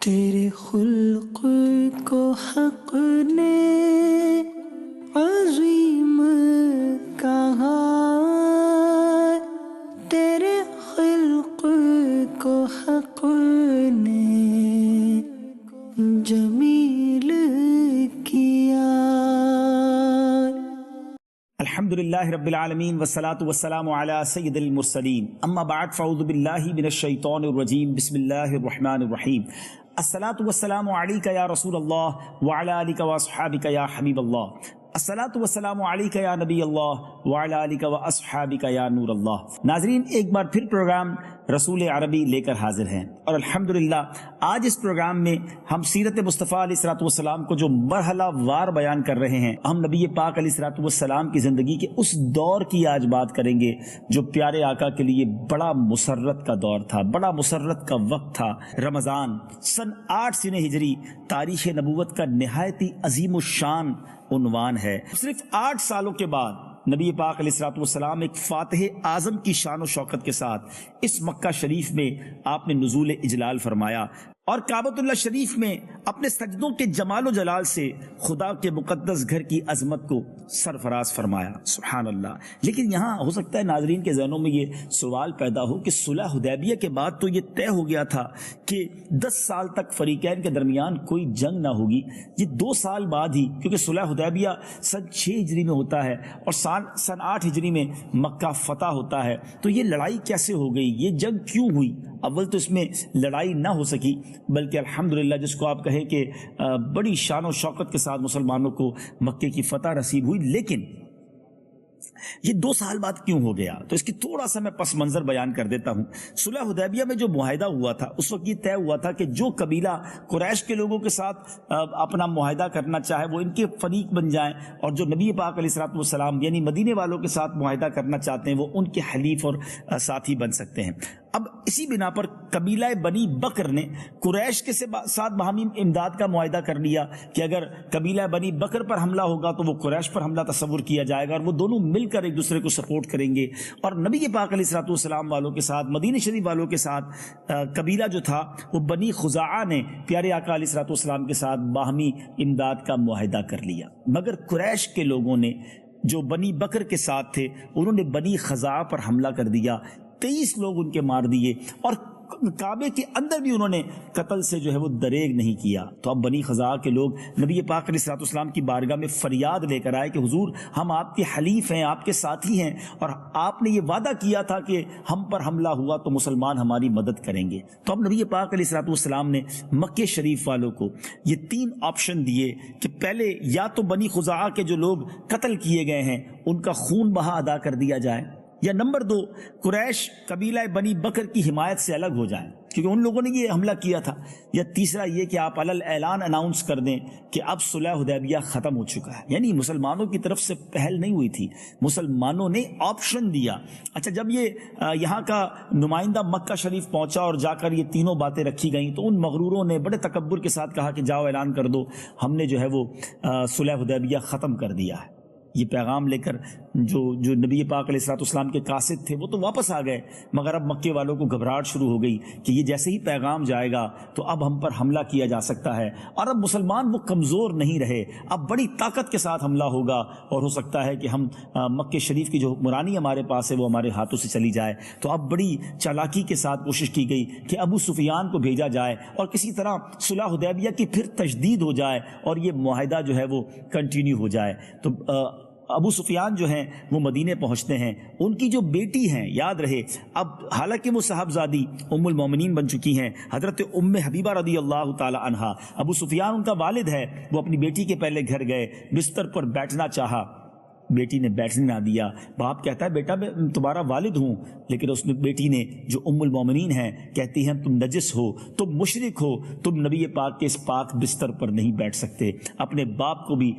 تیرے خلق کو حق نے عظیم کہا، تیرے خلق کو حق نے جمیل کیا۔ الحمدللہ رب العالمین والصلاة والسلام علی سید المرسلین، اما بعد فاعوذ باللہ من الشیطان الرجیم، بسم اللہ الرحمن الرحیم۔ الصلاة والسلام علیک یا رسول اللہ وعلی آلک واصحابک یا حبیب اللہ، الصلاة والسلام علیک یا نبی اللہ وعلی آلک واصحابک یا نور اللہ۔ ناظرین، ایک بار پھر پروگرام رسول عربی لے کر حاضر ہیں، اور الحمدللہ آج اس پروگرام میں ہم سیرت مصطفیٰ علیہ الصلوۃ والسلام کو جو مرحلہ وار بیان کر رہے ہیں، ہم نبی پاک علیہ الصلوۃ والسلام کی زندگی کے اس دور کی آج بات کریں گے جو پیارے آقا کے لیے بڑا مسرت کا دور تھا، بڑا مسرت کا وقت تھا۔ رمضان سن 8 سنہ ہجری تاریخ نبوت کا نہایت ہی عظیم الشان عنوان ہے۔ صرف 8 سالوں کے بعد نبی پاک علیہ الصلوۃ والسلام ایک فاتح اعظم کی شان و شوکت کے ساتھ اس مکہ شریف میں آپ نے نزول اجلال فرمایا، اور کعبۃ اللہ شریف میں اپنے سجدوں کے جمال و جلال سے خدا کے مقدس گھر کی عظمت کو سرفراز فرمایا۔ سبحان اللہ۔ لیکن یہاں ہو سکتا ہے ناظرین کے ذہنوں میں یہ سوال پیدا ہو کہ صلح حدیبیہ کے بعد تو یہ طے ہو گیا تھا کہ 10 سال تک فریقین کے درمیان کوئی جنگ نہ ہوگی، یہ 2 سال بعد ہی، کیونکہ صلح حدیبیہ سن 6 ہجری میں ہوتا ہے اور سن 8 ہجری میں مکہ فتح ہوتا ہے، تو یہ لڑائی کیسے ہو گئی، یہ جنگ کیوں ہوئی؟ اول تو اس میں لڑائی نہ ہو سکی، بلکہ الحمدللہ جس کو آپ کہیں کہ بڑی شان و شوکت کے ساتھ مسلمانوں کو مکے کی فتح نصیب ہوئی، لیکن یہ 2 سال بعد کیوں ہو گیا؟ تو اس کی تھوڑا سا میں پس منظر بیان کر دیتا ہوں۔ صلح حدیبیہ میں جو معاہدہ ہوا تھا، اس وقت یہ طے ہوا تھا کہ جو قبیلہ قریش کے لوگوں کے ساتھ اپنا معاہدہ کرنا چاہے وہ ان کے فریق بن جائیں، اور جو نبی پاک علیہ الصلوۃ والسلام یعنی مدینے والوں کے ساتھ معاہدہ کرنا چاہتے ہیں وہ ان کے حلیف اور ساتھی بن سکتے ہیں۔ اب اسی بنا پر قبیلہ بنی بکر نے قریش کے ساتھ باہمی امداد کا معاہدہ کر لیا کہ اگر قبیلہ بنی بکر پر حملہ ہوگا تو وہ قریش پر حملہ تصور کیا جائے گا، اور وہ دونوں مل کر ایک دوسرے کو سپورٹ کریں گے۔ اور نبی پاک علیہ الصلوۃ والسلام والوں کے ساتھ، مدینہ شریف والوں کے ساتھ قبیلہ جو تھا وہ بنی خزاعہ نے پیارے آقا علیہ الصلوۃ والسلام کے ساتھ باہمی امداد کا معاہدہ کر لیا، مگر قریش کے لوگوں نے جو بنی بکر کے ساتھ تھے انہوں نے بنی خزاعہ پر حملہ کر دیا، 23 لوگ ان کے مار دیے، اور کعبے کے اندر بھی انہوں نے قتل سے جو ہے وہ دریغ نہیں کیا۔ تو اب بنی خزاعہ کے لوگ نبی پاک علیہ الصلوۃ والسلام کی بارگاہ میں فریاد لے کر آئے کہ حضور ہم آپ کے حلیف ہیں، آپ کے ساتھی ہیں، اور آپ نے یہ وعدہ کیا تھا کہ ہم پر حملہ ہوا تو مسلمان ہماری مدد کریں گے۔ تو اب نبی پاک علیہ الصلوۃ والسلام نے مکہ شریف والوں کو یہ 3 آپشن دیے کہ پہلے یا تو بنی خزاعہ کے جو لوگ قتل کیے گئے ہیں ان کا خون بہا ادا کر دیا جائے، یا نمبر 2 قریش قبیلہ بنی بکر کی حمایت سے الگ ہو جائیں کیونکہ ان لوگوں نے یہ حملہ کیا تھا، یا تیسرا یہ کہ آپ علل اعلان اناؤنس کر دیں کہ اب صلح حدیبیہ ختم ہو چکا ہے۔ یعنی مسلمانوں کی طرف سے پہل نہیں ہوئی تھی، مسلمانوں نے آپشن دیا۔ اچھا، جب یہ یہاں کا نمائندہ مکہ شریف پہنچا اور جا کر یہ تینوں باتیں رکھی گئیں تو ان مغروروں نے بڑے تکبر کے ساتھ کہا کہ جاؤ اعلان کر دو، ہم نے جو ہے وہ صلح حدیبیہ ختم کر دیا ہے۔ یہ پیغام لے کر جو نبی پاک علیہ الصلوۃ والسلام کے قاصد تھے وہ تو واپس آ گئے، مگر اب مکے والوں کو گھبراہٹ شروع ہو گئی کہ یہ جیسے ہی پیغام جائے گا تو اب ہم پر حملہ کیا جا سکتا ہے، اور اب مسلمان وہ کمزور نہیں رہے، اب بڑی طاقت کے ساتھ حملہ ہوگا، اور ہو سکتا ہے کہ ہم مکے شریف کی جو حکمرانی ہمارے پاس ہے وہ ہمارے ہاتھوں سے چلی جائے۔ تو اب بڑی چالاکی کے ساتھ کوشش کی گئی کہ ابو سفیان کو بھیجا جائے اور کسی طرح صلح حدیبیہ کی پھر تجدید ہو جائے اور یہ معاہدہ جو ہے وہ کنٹینیو ہو جائے۔ تو ابو سفیان جو ہیں وہ مدینے پہنچتے ہیں، ان کی جو بیٹی ہیں، یاد رہے اب حالانکہ وہ صاحبزادی ام المومنین بن چکی ہیں، حضرت ام حبیبہ رضی اللہ تعالی عنہا، ابو سفیان ان کا والد ہے، وہ اپنی بیٹی کے پہلے گھر گئے، بستر پر بیٹھنا چاہا، بیٹی نے بیٹھنے نہ دیا۔ باپ کہتا ہے بیٹا میں تمہارا والد ہوں، لیکن اس نے بیٹی نے جو ام المومنین ہیں کہتی ہیں تم نجس ہو، تم مشرک ہو، تم نبی پاک کے اس پاک بستر پر نہیں بیٹھ سکتے۔ اپنے باپ کو بھی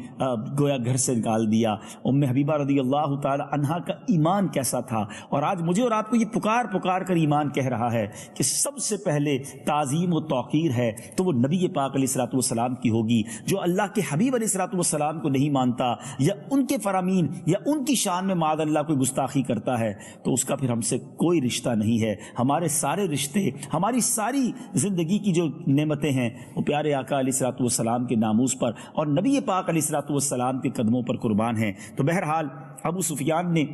گویا گھر سے نکال دیا۔ ام حبیبہ رضی اللہ تعالی عنہا کا ایمان کیسا تھا، اور آج مجھے اور آپ کو یہ پکار پکار کر ایمان کہہ رہا ہے کہ سب سے پہلے تعظیم و توقیر ہے تو وہ نبی پاک علیہ الصلوۃ والسلام کی ہوگی۔ جو اللہ کے حبیب علیہ الصلوۃ والسلام کو نہیں مانتا یا ان کے فرامین دین یا ان کی شان میں معاذ اللہ کوئی گستاخی کرتا ہے تو اس کا پھر ہم سے کوئی رشتہ نہیں ہے. ہمارے سارے رشتے، ہماری ساری زندگی کی جو نعمتیں ہیں وہ پیارے آقا علیہ الصلوۃ والسلام کے ناموس پر اور نبی پاک علیہ الصلوۃ والسلام کے قدموں پر قربان ہیں. تو بہرحال ابو سفیان نے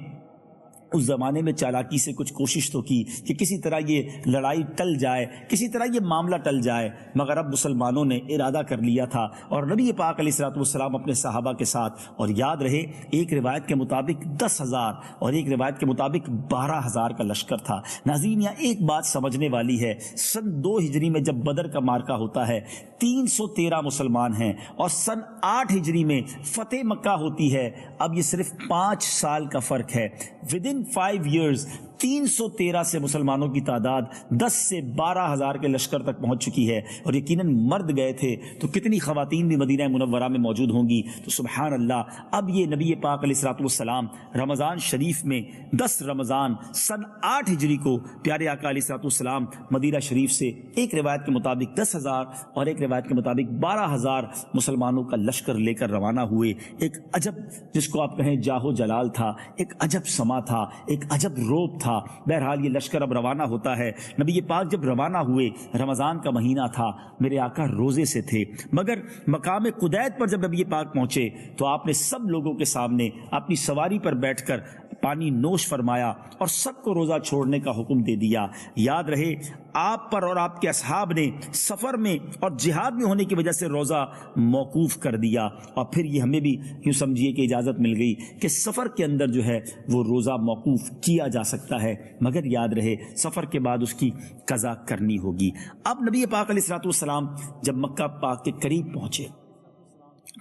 اس زمانے میں چالاکی سے کچھ کوشش تو کی کہ کسی طرح یہ لڑائی ٹل جائے، کسی طرح یہ معاملہ ٹل جائے، مگر اب مسلمانوں نے ارادہ کر لیا تھا اور نبی پاک علیہ الصلوۃ والسلام اپنے صحابہ کے ساتھ، اور یاد رہے ایک روایت کے مطابق 10,000 اور ایک روایت کے مطابق 12,000 کا لشکر تھا. ناظرین یہاں ایک بات سمجھنے والی ہے، سن 2 ہجری میں جب بدر کا مارکہ ہوتا ہے 313 مسلمان ہیں، اور سن 8 ہجری میں فتح مکہ ہوتی ہے. اب یہ صرف 5 سال کا فرق ہے. ودن 5 years 313 سے مسلمانوں کی تعداد 10 سے 12,000 کے لشکر تک پہنچ چکی ہے، اور یقیناً مرد گئے تھے تو کتنی خواتین بھی مدینہ منورہ میں موجود ہوں گی. تو سبحان اللہ، اب یہ نبی پاک علیہ الصلوۃ والسلام رمضان شریف میں 10 رمضان سن 8 ہجری کو پیارے آقا علیہ الصلوۃ والسلام مدینہ شریف سے ایک روایت کے مطابق 10,000 اور ایک روایت کے مطابق 12,000 مسلمانوں کا لشکر لے کر روانہ ہوئے. ایک عجب، جس کو آپ کہیں جاہو جلال تھا، ایک عجب سما تھا، ایک عجب روب تھا. بہرحال یہ لشکر اب روانہ ہوتا ہے. نبی پاک جب روانہ ہوئے، رمضان کا مہینہ تھا، میرے آقا روزے سے تھے، مگر مقام قدید پر جب نبی پاک پہنچے تو آپ نے سب لوگوں کے سامنے اپنی سواری پر بیٹھ کر پانی نوش فرمایا اور سب کو روزہ چھوڑنے کا حکم دے دیا. یاد رہے آپ پر اور آپ کے اصحاب نے سفر میں اور جہاد میں ہونے کی وجہ سے روزہ موقوف کر دیا، اور پھر یہ ہمیں بھی یوں سمجھیے کہ اجازت مل گئی کہ سفر کے اندر جو ہے وہ روزہ موقوف کیا جا سکتا ہے، مگر یاد رہے سفر کے بعد اس کی قضا کرنی ہوگی. اب نبی پاک علیہ الصلوۃ والسلام جب مکہ پاک کے قریب پہنچے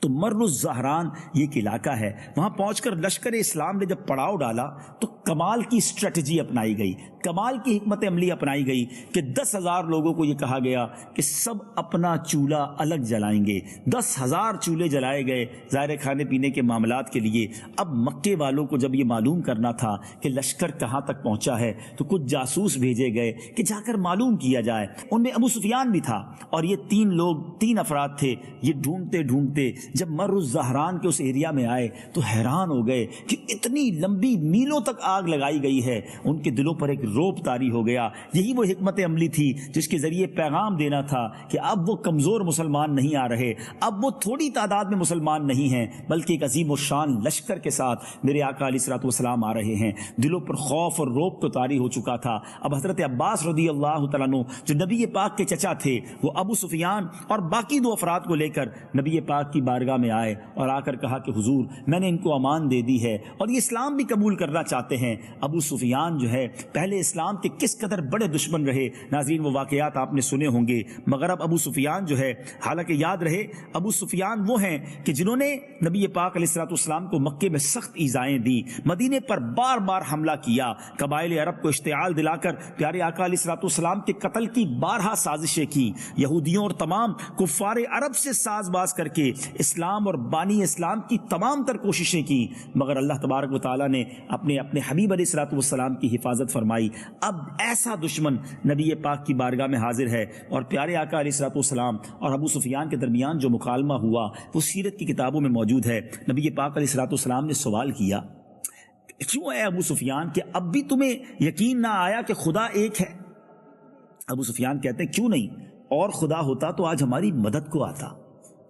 تو مر الزہران یہ ایک علاقہ ہے، وہاں پہنچ کر لشکر اسلام نے جب پڑاؤ ڈالا تو کمال کی اسٹریٹجی اپنائی گئی، کمال کی حکمت عملی اپنائی گئی کہ 10,000 لوگوں کو یہ کہا گیا کہ سب اپنا چولہا الگ جلائیں گے. 10,000 چولہے جلائے گئے ظاہر کھانے پینے کے معاملات کے لیے. اب مکے والوں کو جب یہ معلوم کرنا تھا کہ لشکر کہاں تک پہنچا ہے تو کچھ جاسوس بھیجے گئے کہ جا کر معلوم کیا جائے. ان میں ابو سفیان بھی تھا، اور یہ 3 افراد تھے. یہ ڈھونڈتے ڈھونڈتے جب مر الزہران کے اس ایریا میں آئے تو حیران ہو گئے کہ اتنی لمبی میلوں تک آگ لگائی گئی ہے. ان کے دلوں پر ایک روب طاری ہو گیا. یہی وہ حکمت عملی تھی جس کے ذریعے پیغام دینا تھا کہ اب وہ کمزور مسلمان نہیں آ رہے، اب وہ تھوڑی تعداد میں مسلمان نہیں ہیں، بلکہ ایک عظیم الشان لشکر کے ساتھ میرے آقا علیہ الصلوۃ والسلام آ رہے ہیں. دلوں پر خوف اور روب تو طاری ہو چکا تھا. اب حضرت عباس رضی اللہ تعالیٰ عنہ جو نبی پاک کے چچا تھے، وہ ابو سفیان اور باقی 2 افراد کو لے کر نبی پاک کی بارگاہ میں آئے اور آ کر کہا کہ حضور میں نے ان کو امان دے دی ہے اور یہ اسلام بھی قبول کرنا چاہتے ہیں. ابو سفیان جو ہے پہلے اسلام کے کس قدر بڑے دشمن رہے، ناظرین وہ واقعات آپ نے سنے ہوں گے. مگر اب ابو سفیان جو ہے، حالانکہ یاد رہے ابو سفیان وہ ہیں کہ جنہوں نے نبی پاک علیہ الصلوۃ والسلام کو مکے میں سخت ایذائیں دی، مدینے پر بار بار حملہ کیا، قبائل عرب کو اشتعال دلا کر پیارے آقا علیہ الصلوۃ والسلام کے قتل کی بارہا سازشیں کی، یہودیوں اور تمام کفار عرب سے ساز باز کر کے اسلام اور بانی اسلام کی تمام تر کوششیں کی، مگر اللہ تبارک و تعالیٰ نے اپنے حبیب علیہ الصلوۃ والسلام کی حفاظت فرمائی. اب ایسا دشمن نبی پاک کی بارگاہ میں حاضر ہے، اور پیارے آقا علیہ الصلوۃ والسلام اور ابو سفیان کے درمیان جو مکالمہ ہوا وہ سیرت کی کتابوں میں موجود ہے. نبی پاک علیہ الصلوۃ والسلام نے سوال کیا، کیوں اے ابو سفیان کہ اب بھی تمہیں یقین نہ آیا کہ خدا ایک ہے؟ ابو سفیان کہتے ہیں کیوں نہیں، اور خدا ہوتا تو آج ہماری مدد کو آتا.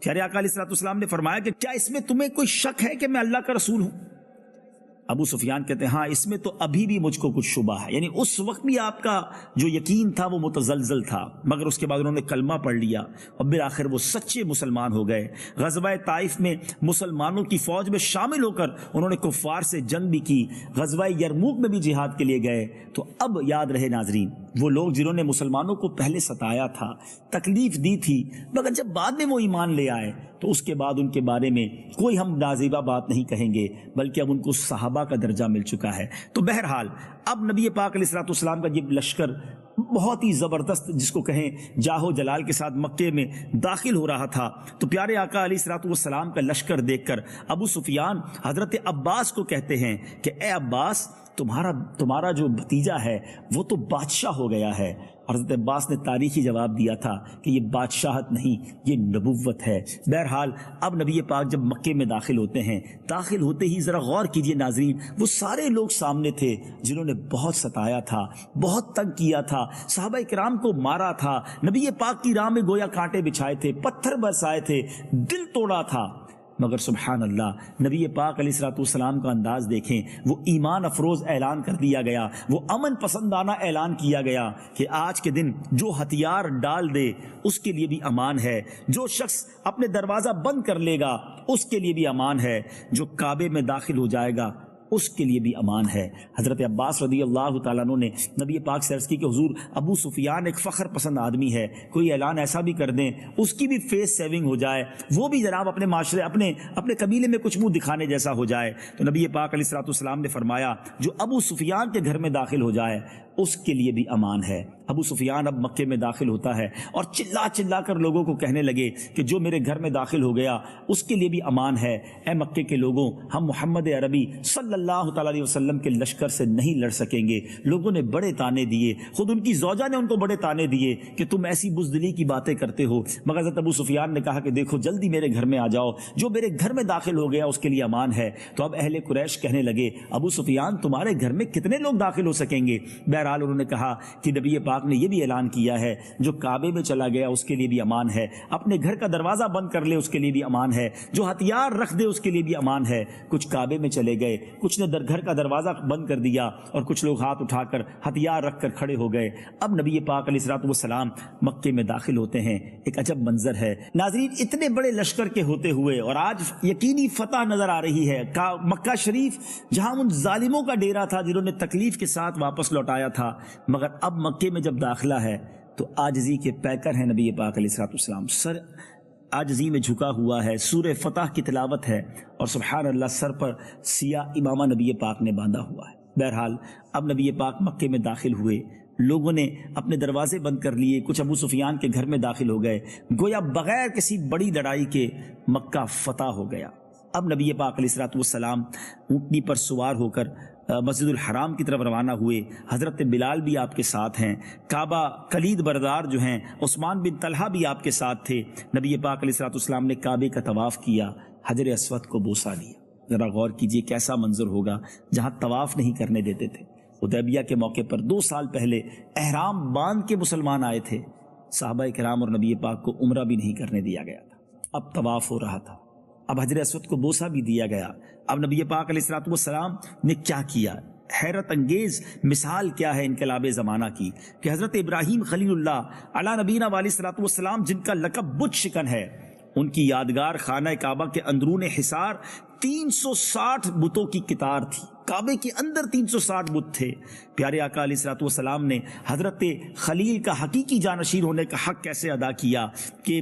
پیارے آقا علیہ الصلوۃ والسلام نے فرمایا کہ کیا اس میں تمہیں کوئی شک ہے کہ میں اللہ کا رسول ہوں؟ ابو سفیان کہتے ہیں ہاں اس میں تو ابھی بھی مجھ کو کچھ شبہ ہے، یعنی اس وقت بھی آپ کا جو یقین تھا وہ متزلزل تھا، مگر اس کے بعد انہوں نے کلمہ پڑھ لیا اور بالآخر وہ سچے مسلمان ہو گئے. غزوہ طائف میں مسلمانوں کی فوج میں شامل ہو کر انہوں نے کفار سے جنگ بھی کی، غزوہ یرموک میں بھی جہاد کے لیے گئے. تو اب یاد رہے ناظرین وہ لوگ جنہوں نے مسلمانوں کو پہلے ستایا تھا، تکلیف دی تھی، مگر جب بعد میں وہ ایمان لے آئے تو اس کے بعد ان کے بارے میں کوئی ہم نازیبہ بات نہیں کہیں گے، بلکہ اب ان کو صحابہ کا درجہ مل چکا ہے. تو بہرحال اب نبی پاک علیہ الصلوۃ والسلام کا یہ لشکر بہت ہی زبردست جس کو کہیں جاہو جلال کے ساتھ مکے میں داخل ہو رہا تھا. تو پیارے آقا علیہ الصلوۃ والسلام کا لشکر دیکھ کر ابو سفیان حضرت عباس کو کہتے ہیں کہ اے عباس تمہارا جو بھتیجا ہے وہ تو بادشاہ ہو گیا ہے۔ حضرت عباس نے تاریخی جواب دیا تھا کہ یہ بادشاہت نہیں، یہ نبوت ہے۔ بہرحال اب نبی پاک جب مکے میں داخل ہوتے ہیں، داخل ہوتے ہی ذرا غور کیجئے ناظرین، وہ سارے لوگ سامنے تھے جنہوں نے بہت ستایا تھا، بہت تنگ کیا تھا، صحابہ کرام کو مارا تھا، نبی پاک کی راہ میں گویا کانٹے بچھائے تھے، پتھر برسائے تھے، دل توڑا تھا۔ مگر سبحان اللہ، نبی پاک علیہ الصلوۃ والسلام کا انداز دیکھیں، وہ ایمان افروز اعلان کر دیا گیا، وہ امن پسندانہ اعلان کیا گیا کہ آج کے دن جو ہتھیار ڈال دے اس کے لیے بھی امان ہے، جو شخص اپنے دروازہ بند کر لے گا اس کے لیے بھی امان ہے، جو کعبے میں داخل ہو جائے گا اس کے لیے بھی امان ہے۔ حضرت عباس رضی اللہ تعالیٰ عنہ نے نبی پاک سے عرض کی کہ حضور، ابو سفیان ایک فخر پسند آدمی ہے، کوئی اعلان ایسا بھی کر دیں اس کی بھی فیس سیونگ ہو جائے، وہ بھی جناب اپنے معاشرے اپنے قبیلے میں کچھ منہ دکھانے جیسا ہو جائے۔ تو نبی پاک علیہ الصلوۃ والسلام نے فرمایا جو ابو سفیان کے گھر میں داخل ہو جائے اس کے لیے بھی امان ہے۔ ابو سفیان اب مکے میں داخل ہوتا ہے اور چلا چلا کر لوگوں کو کہنے لگے کہ جو میرے گھر میں داخل ہو گیا اس کے لیے بھی امان ہے۔ اے مکے کے لوگوں، ہم محمد عربی صلی اللہ تعالیٰ علیہ وسلم کے لشکر سے نہیں لڑ سکیں گے۔ لوگوں نے بڑے تانے دیے، خود ان کی زوجہ نے ان کو بڑے تانے دیے کہ تم ایسی بزدلی کی باتیں کرتے ہو، مگر حضرت ابو سفیان نے کہا کہ دیکھو جلدی میرے گھر میں آ جاؤ، جو میرے گھر میں داخل ہو گیا اس کے لیے امان ہے۔ تو اب اہل قریش کہنے لگے ابو سفیان تمہارے گھر میں کتنے لوگ داخل ہو سکیں گے؟ بہرحال انہوں نے کہا کہ نبی پاک نے یہ بھی اعلان کیا ہے جو کعبے میں چلا گیا اس کے لیے بھی امان ہے، اپنے گھر کا دروازہ بند کر لے اس کے لیے بھی امان ہے، جو ہتھیار رکھ دے اس کے لیے بھی امان ہے۔ کچھ کعبے میں چلے گئے، کچھ نے گھر کا دروازہ بند کر دیا اور کچھ لوگ ہاتھ اٹھا کر ہتھیار رکھ کر کھڑے ہو گئے۔ اب نبی پاک علیہ الصلوۃ والسلام مکے میں داخل ہوتے ہیں، ایک عجب منظر ہے ناظرین، اتنے بڑے لشکر کے ہوتے ہوئے، اور آج یقینی فتح نظر آ رہی ہے۔ مکہ شریف جہاں ان ظالموں کا ڈیرا تھا جنہوں نے تکلیف کے ساتھ واپس لوٹایا تھا، مگر اب مکے میں جب داخلہ ہے تو عاجزی کے پیکر ہیں نبی پاک علیہ الصلوۃ والسلام، سر عاجزی میں جھکا ہوا ہے، سورہ فتح کی تلاوت ہے اور سبحان اللہ سر پر سیاہ امامہ نبی پاک نے باندھا ہوا ہے۔ بہرحال اب نبی پاک مکے میں داخل ہوئے، لوگوں نے اپنے دروازے بند کر لیے، کچھ ابو سفیان کے گھر میں داخل ہو گئے، گویا بغیر کسی بڑی لڑائی کے مکہ فتح ہو گیا۔ اب نبی پاک علیہ الصلوۃ والسلام اونٹنی پر سوار ہو کر مسجد الحرام کی طرف روانہ ہوئے، حضرت بلال بھی آپ کے ساتھ ہیں، کعبہ کلید بردار جو ہیں عثمان بن طلحہ بھی آپ کے ساتھ تھے۔ نبی پاک علیہ الصلوۃ والسلام نے کعبے کا طواف کیا، حجر اسود کو بوسہ دیا۔ ذرا غور کیجئے کیسا منظر ہوگا جہاں طواف نہیں کرنے دیتے تھے۔ حدیبیہ کے موقع پر 2 سال پہلے احرام باندھ کے مسلمان آئے تھے، صحابہ کرام اور نبی پاک کو عمرہ بھی نہیں کرنے دیا گیا تھا، اب طواف ہو رہا تھا، اب حجر اسود کو بوسہ بھی دیا گیا۔ اب نبی پاک علیہ الصلوۃ والسلام نے کیا کیا؟ حیرت انگیز مثال کیا ہے انقلاب زمانہ کی کہ حضرت ابراہیم خلیل اللہ علی نبینا علیہ الصلوۃ والسلام جن کا لقب بت شکن ہے، ان کی یادگار خانہ کعبہ کے اندرون حصار 360 بتوں کی قطار تھی، کعبے کے اندر 360 بت تھے۔ پیارے آقا علیہ الصلوۃ والسلام نے حضرت خلیل کا حقیقی جانشین ہونے کا حق کیسے ادا کیا کہ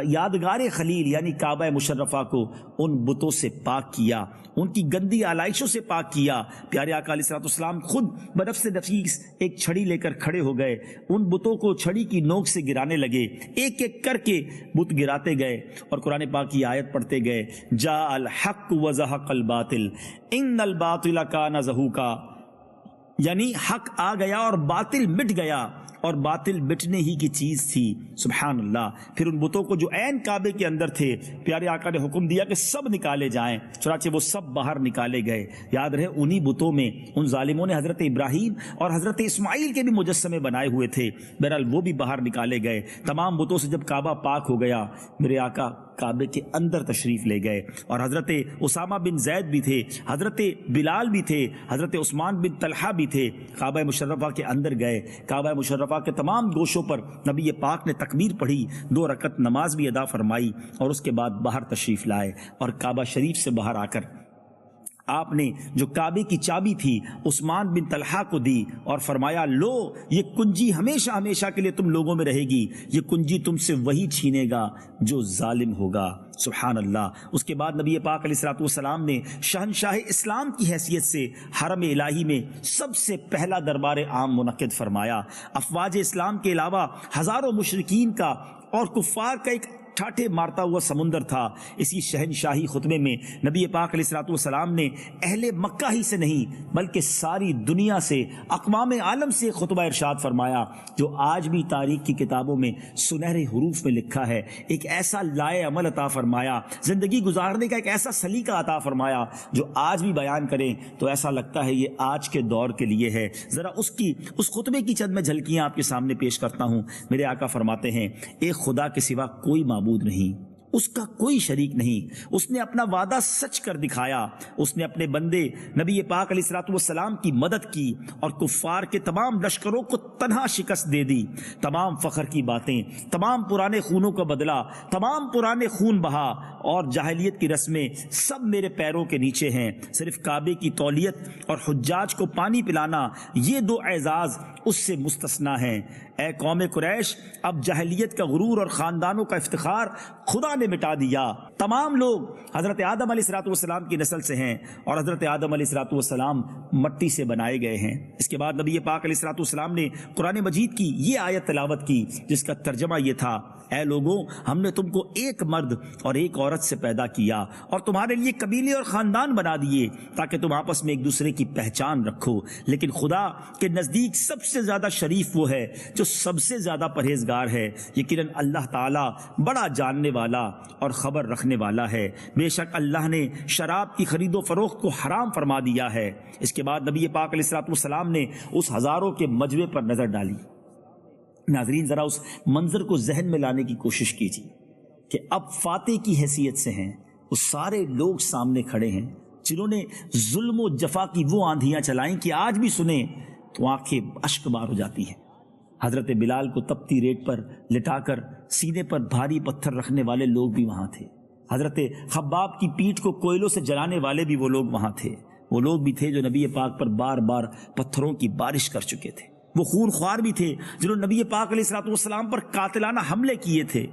یادگار خلیل یعنی کعبہ مشرفہ کو ان بتوں سے پاک کیا، ان کی گندی آلائشوں سے پاک کیا۔ پیارے آقا علیہ الصلوۃ والسلام خود بنفس نفیس ایک چھڑی لے کر کھڑے ہو گئے، ان بتوں کو چھڑی کی نوک سے گرانے لگے، ایک ایک کر کے بت گراتے گئے اور قرآن پاک کی آیت پڑھتے گئے، جاء الحق وزہق الباطل ان الباطل کان زہوقا، یعنی حق آ گیا اور باطل مٹ گیا، اور باطل مٹنے ہی کی چیز تھی۔ سبحان اللہ۔ پھر ان بتوں کو جو عین کعبے کے اندر تھے پیارے آقا نے حکم دیا کہ سب نکالے جائیں، چنانچہ وہ سب باہر نکالے گئے۔ یاد رہے انہی بتوں میں ان ظالموں نے حضرت ابراہیم اور حضرت اسماعیل کے بھی مجسمے بنائے ہوئے تھے، بہرحال وہ بھی باہر نکالے گئے۔ تمام بتوں سے جب کعبہ پاک ہو گیا، میرے آقا کعبے کے اندر تشریف لے گئے، اور حضرت اسامہ بن زید بھی تھے، حضرت بلال بھی تھے، حضرت عثمان بن طلحہ بھی تھے، کعبہ مشرفہ کے اندر گئے۔ کعبہ مشرفہ کے تمام گوشوں پر نبی پاک نے تکبیر پڑھی، 2 رکعت نماز بھی ادا فرمائی، اور اس کے بعد باہر تشریف لائے، اور کعبہ شریف سے باہر آ کر آپ نے جو کعبے کی چابی تھی عثمان بن طلحہ کو دی اور فرمایا، لو یہ کنجی ہمیشہ ہمیشہ کے لیے تم لوگوں میں رہے گی، یہ کنجی تم سے وہی چھینے گا جو ظالم ہوگا۔ سبحان اللہ۔ اس کے بعد نبی پاک علیہ الصلوۃ والسلام نے شہنشاہ اسلام کی حیثیت سے حرم الہی میں سب سے پہلا دربار عام منعقد فرمایا۔ افواج اسلام کے علاوہ ہزاروں مشرکین کا اور کفار کا ایک ٹھاٹھے مارتا ہوا سمندر تھا۔ اسی شہنشاہی خطبے میں نبی پاک علیہ الصلوۃ والسلام نے اہل مکہ ہی سے نہیں بلکہ ساری دنیا سے، اقوام عالم سے خطبہ ارشاد فرمایا جو آج بھی تاریخ کی کتابوں میں سنہرے حروف میں لکھا ہے۔ ایک ایسا لائے عمل عطا فرمایا، زندگی گزارنے کا ایک ایسا سلیقہ عطا فرمایا جو آج بھی بیان کریں تو ایسا لگتا ہے یہ آج کے دور کے لیے ہے۔ ذرا اس خطبے کی چند میں جھلکیاں آپ کے سامنے پیش کرتا ہوں۔ میرے آقا فرماتے ہیں ایک خدا کے سوا کوئی معبود نہیں، اس کا کوئی شریک نہیں، اس نے اپنا وعدہ سچ کر دکھایا، اس نے اپنے بندے نبی پاک علیہ الصلوۃ والسلام کی مدد کی اور کفار کے تمام لشکروں کو تنہا شکست دے دی۔ تمام فخر کی باتیں، تمام پرانے خونوں کا بدلہ، تمام پرانے خون بہا اور جاہلیت کی رسمیں سب میرے پیروں کے نیچے ہیں۔ صرف کعبے کی تولیت اور حجاج کو پانی پلانا، یہ دو اعزاز اس سے مستثنا ہیں۔ اے قوم قریش، اب جاہلیت کا غرور اور خاندانوں کا افتخار خدا نے مٹا دیا۔ تمام لوگ حضرت آدم علیہ الصلوۃ والسلام کی نسل سے ہیں اور حضرت آدم علیہ الصلوۃ والسلام مٹی سے بنائے گئے ہیں۔ اس کے بعد نبی پاک علیہ الصلوۃ والسلام نے قرآن مجید کی یہ آیت تلاوت کی جس کا ترجمہ یہ تھا، اے لوگوں، ہم نے تم کو ایک مرد اور ایک عورت سے پیدا کیا اور تمہارے لیے قبیلے اور خاندان بنا دیے تاکہ تم آپس میں ایک دوسرے کی پہچان رکھو، لیکن خدا کے نزدیک سب سے زیادہ شریف وہ ہے جو سب سے زیادہ پرہیزگار ہے۔ یقیناً اللہ تعالیٰ بڑا جاننے والا اور خبر رکھنے والا ہے۔ بے شک اللہ نے شراب کی خرید و فروخت کو حرام فرما دیا ہے۔ اس کے بعد نبی پاک علیہ الصلوۃ والسلام نے اس ہزاروں کے مجمع پر نظر ڈالی۔ ناظرین ذرا اس منظر کو ذہن میں لانے کی کوشش کیجیے کہ اب فاتح کی حیثیت سے ہیں وہ سارے لوگ سامنے کھڑے ہیں جنہوں نے ظلم و جفا کی وہ آندھیاں چلائیں کہ آج بھی سنیں تو آنکھیں اشک بار ہو جاتی ہیں۔ حضرت بلال کو تپتی ریت پر لٹا کر سینے پر بھاری پتھر رکھنے والے لوگ بھی وہاں تھے۔ حضرت خباب کی پیٹھ کو کوئلوں سے جلانے والے بھی وہ لوگ وہاں تھے۔ وہ لوگ بھی تھے جو نبی پاک پر بار بار پتھروں کی بارش کر چکے تھے۔ وہ خون خوار بھی تھے جنہوں نے نبی پاک علیہ الصلوۃ والسلام پر قاتلانہ حملے کیے تھے۔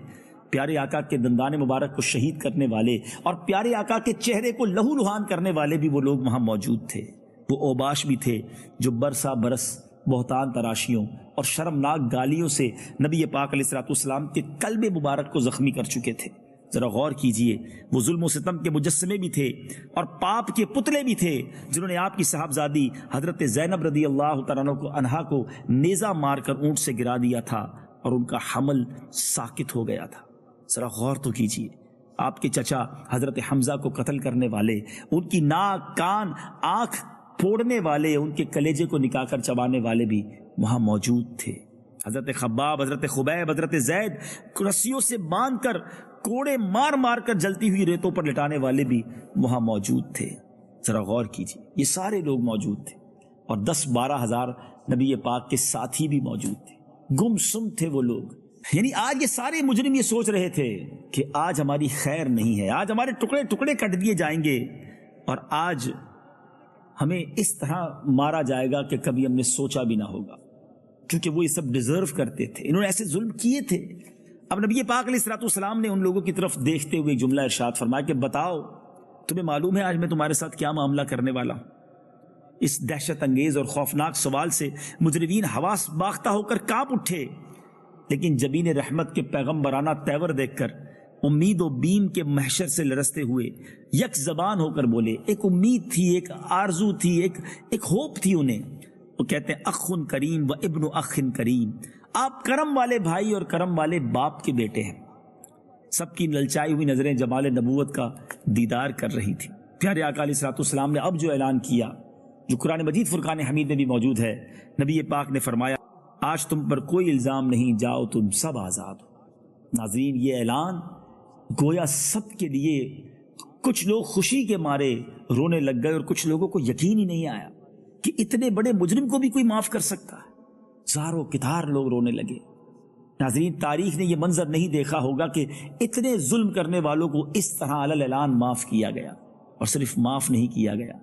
پیارے آقا کے دندان مبارک کو شہید کرنے والے اور پیارے آقا کے چہرے کو لہو لہان کرنے والے بھی وہ لوگ وہاں موجود تھے۔ وہ اوباش بھی تھے جو برسا برس بہتان تراشیوں اور شرمناک گالیوں سے نبی پاک علیہ الصلوۃ والسلام کے قلب مبارک کو زخمی کر چکے تھے۔ ذرا غور کیجئے، وہ ظلم و ستم کے مجسمے بھی تھے اور پاپ کے پتلے بھی تھے جنہوں نے آپ کی صاحبزادی حضرت زینب رضی اللہ تعالیٰ عنہا کو نیزہ مار کر اونٹ سے گرا دیا تھا اور ان کا حمل ساکت ہو گیا تھا۔ ذرا غور تو کیجئے، آپ کے چچا حضرت حمزہ کو قتل کرنے والے، ان کی ناک، کان، آنکھ پھوڑنے والے، ان کے کلیجے کو نکال کر چبانے والے بھی وہاں موجود تھے۔ حضرت خباب، حضرت خبیب، حضرت زید رسیوں سے باندھ کر کوڑے مار مار کر جلتی ہوئی ریتوں پر لٹانے والے بھی وہاں موجود تھے۔ ذرا غور کیجیے، یہ سارے لوگ موجود تھے اور 10-12 ہزار نبی پاک کے ساتھی بھی موجود تھے۔ گم سم تھے وہ لوگ، یعنی آج یہ سارے مجرم یہ سوچ رہے تھے کہ آج ہماری خیر نہیں ہے، آج ہمارے ٹکڑے ٹکڑے کٹ دیے جائیں گے اور آج ہمیں اس طرح مارا جائے گا کہ کبھی ہم نے سوچا بھی نہ ہوگا، کیونکہ وہ یہ سب ڈیزرو کرتے تھے، انہوں نے ایسے ظلم کیے تھے۔ اب نبی پاک علیہ الصلوۃ والسلام نے ان لوگوں کی طرف دیکھتے ہوئے ایک جملہ ارشاد فرمایا کہ بتاؤ تمہیں معلوم ہے آج میں تمہارے ساتھ کیا معاملہ کرنے والا ہوں؟ اس دہشت انگیز اور خوفناک سوال سے مجرمین حواس باختہ ہو کر کانپ اٹھے، لیکن جبین رحمت کے پیغمبرانہ تیور دیکھ کر امید و بیم کے محشر سے لرزتے ہوئے یک زبان ہو کر بولے۔ ایک امید تھی، ایک آرزو تھی، ایک ہوپ تھی انہیں۔ وہ کہتے ہیں اخ کریم و ابن اخ کریم، آپ کرم والے بھائی اور کرم والے باپ کے بیٹے ہیں۔ سب کی للچائی ہوئی نظریں جمال نبوت کا دیدار کر رہی تھی۔ پیارے آقا علیہ الصلوۃ والسلام نے اب جو اعلان کیا، جو قرآن مجید فرقان حمید میں بھی موجود ہے، نبی پاک نے فرمایا آج تم پر کوئی الزام نہیں، جاؤ تم سب آزاد ہو۔ ناظرین، یہ اعلان گویا سب کے لیے، کچھ لوگ خوشی کے مارے رونے لگ گئے اور کچھ لوگوں کو یقین ہی نہیں آیا کہ اتنے بڑے مجرم کو بھی کوئی معاف کر سکتا ہے۔ زاروں کتار لوگ رونے لگے۔ ناظرین، تاریخ نے یہ منظر نہیں دیکھا ہوگا کہ اتنے ظلم کرنے والوں کو اس طرح علی الاعلان معاف کیا گیا، اور صرف معاف نہیں کیا گیا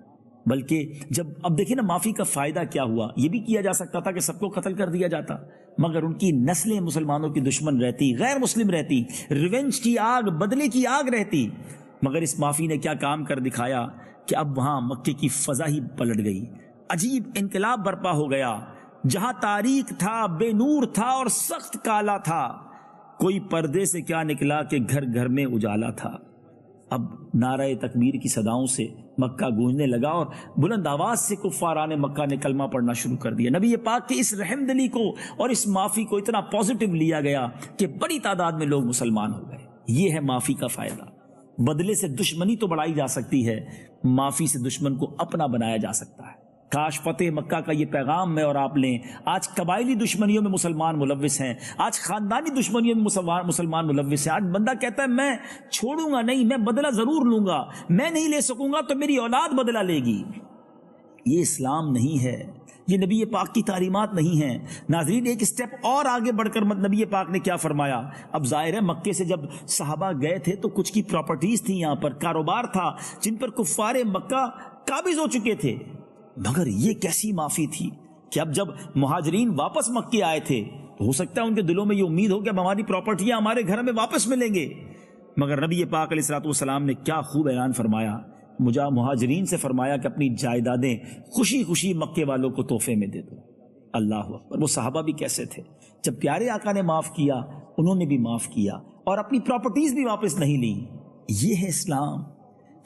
بلکہ جب اب دیکھیں نا معافی کا فائدہ کیا ہوا۔ یہ بھی کیا جا سکتا تھا کہ سب کو قتل کر دیا جاتا، مگر ان کی نسلیں مسلمانوں کی دشمن رہتی، غیر مسلم رہتی، ریونج کی آگ، بدلے کی آگ رہتی۔ مگر اس معافی نے کیا کام کر دکھایا کہ اب وہاں مکے کی فضا ہی پلٹ گئی، عجیب انقلاب برپا ہو گیا۔ جہاں تاریک تھا، بے نور تھا اور سخت کالا تھا، کوئی پردے سے کیا نکلا کہ گھر گھر میں اجالا تھا۔ اب نعرہ تکبیر کی صداؤں سے مکہ گونجنے لگا اور بلند آواز سے کفاران مکہ نے کلمہ پڑھنا شروع کر دیا۔ نبی پاک کی اس رحم دلی کو اور اس معافی کو اتنا پازیٹیو لیا گیا کہ بڑی تعداد میں لوگ مسلمان ہو گئے۔ یہ ہے معافی کا فائدہ۔ بدلے سے دشمنی تو بڑھائی جا سکتی ہے، معافی سے دشمن کو اپنا بنایا جا سکتا ہے۔ کاش فتح مکہ کا یہ پیغام میں اور آپ لیں۔ آج قبائلی دشمنیوں میں مسلمان ملوث ہیں، آج خاندانی دشمنیوں میں مسلمان ملوث ہیں۔ آج بندہ کہتا ہے میں چھوڑوں گا نہیں، میں بدلہ ضرور لوں گا، میں نہیں لے سکوں گا تو میری اولاد بدلہ لے گی۔ یہ اسلام نہیں ہے، یہ نبی پاک کی تعلیمات نہیں ہیں۔ ناظرین، ایک سٹیپ اور آگے بڑھ کر نبی پاک نے کیا فرمایا؟ اب ظاہر ہے مکے سے جب صحابہ گئے تھے تو کچھ کی پراپرٹیز تھیں، یہاں پر کاروبار تھا جن پر کفار مکہ قابض ہو چکے تھے، مگر یہ کیسی معافی تھی کہ اب جب مہاجرین واپس مکے آئے تھے تو ہو سکتا ہے ان کے دلوں میں یہ امید ہو کہ اب ہماری پراپرٹیاں ہمارے گھر میں واپس ملیں گے، مگر نبی پاک علیہ الصلوۃ والسلام نے کیا خوب اعلان فرمایا، مہاجرین سے فرمایا کہ اپنی جائیدادیں خوشی خوشی مکے والوں کو تحفے میں دے دو۔ اللہ اکبر! وہ صحابہ بھی کیسے تھے، جب پیارے آقا نے معاف کیا انہوں نے بھی معاف کیا اور اپنی پراپرٹیز بھی واپس نہیں لیں۔ یہ ہے اسلام۔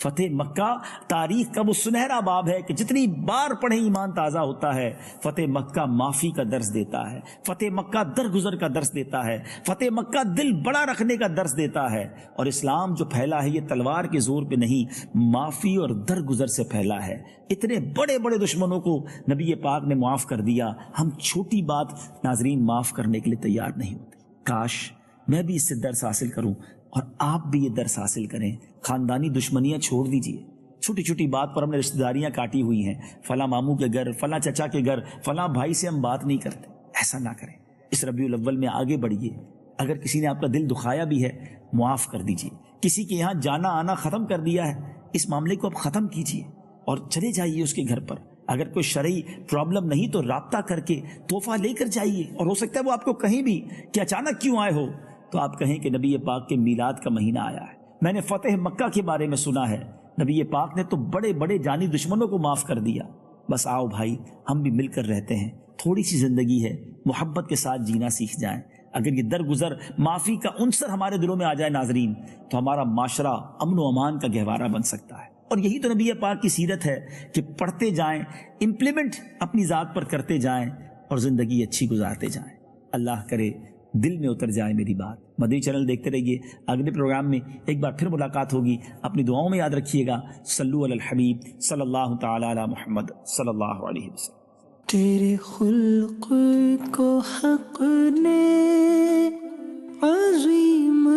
فتح مکہ تاریخ کا وہ سنہرا باب ہے کہ جتنی بار پڑھیں ایمان تازہ ہوتا ہے۔ فتح مکہ معافی کا درس دیتا ہے، فتح مکہ درگزر کا درس دیتا ہے، فتح مکہ دل بڑا رکھنے کا درس دیتا ہے۔ اور اسلام جو پھیلا ہے یہ تلوار کے زور پہ نہیں، معافی اور درگزر سے پھیلا ہے۔ اتنے بڑے بڑے دشمنوں کو نبی پاک نے معاف کر دیا، ہم چھوٹی بات ناظرین معاف کرنے کے لیے تیار نہیں ہوتے۔ کاش میں بھی اس سے درس حاصل کروں اور آپ بھی یہ درس حاصل کریں۔ خاندانی دشمنیاں چھوڑ دیجئے، چھوٹی چھوٹی بات پر ہم نے رشتہ داریاں کاٹی ہوئی ہیں، فلاں ماموں کے گھر، فلاں چچا کے گھر، فلاں بھائی سے ہم بات نہیں کرتے۔ ایسا نہ کریں، اس ربیع الاول میں آگے بڑھیے۔ اگر کسی نے آپ کا دل دکھایا بھی ہے معاف کر دیجئے۔ کسی کے یہاں جانا آنا ختم کر دیا ہے، اس معاملے کو اب ختم کیجئے اور چلے جائیے اس کے گھر پر۔ اگر کوئی شرعی پرابلم نہیں تو رابطہ کر کے تحفہ لے کر جائیے، اور ہو سکتا ہے وہ آپ کو کہیں بھی کہ اچانک کیوں آئے ہو تو آپ کہیں کہ نبی پاک کے میلاد کا مہینہ آیا ہے، میں نے فتح مکہ کے بارے میں سنا ہے، نبی پاک نے تو بڑے بڑے جانی دشمنوں کو معاف کر دیا۔ بس آؤ بھائی ہم بھی مل کر رہتے ہیں، تھوڑی سی زندگی ہے، محبت کے ساتھ جینا سیکھ جائیں۔ اگر یہ درگزر معافی کا عنصر ہمارے دلوں میں آ جائے ناظرین تو ہمارا معاشرہ امن و امان کا گہوارہ بن سکتا ہے۔ اور یہی تو نبی پاک کی سیرت ہے کہ پڑھتے جائیں، امپلیمنٹ اپنی ذات پر کرتے جائیں اور زندگی اچھی گزارتے جائیں۔ اللہ کرے دل میں اتر جائے میری بات۔ مدنی چینل دیکھتے رہیے، اگلے پروگرام میں ایک بار پھر ملاقات ہوگی۔ اپنی دعاؤں میں یاد رکھیے گا، صلو علی الحبیب صلی اللہ تعالی علی محمد صلی اللہ علیہ وسلم۔ تیرے خلق کو حق نے عظیم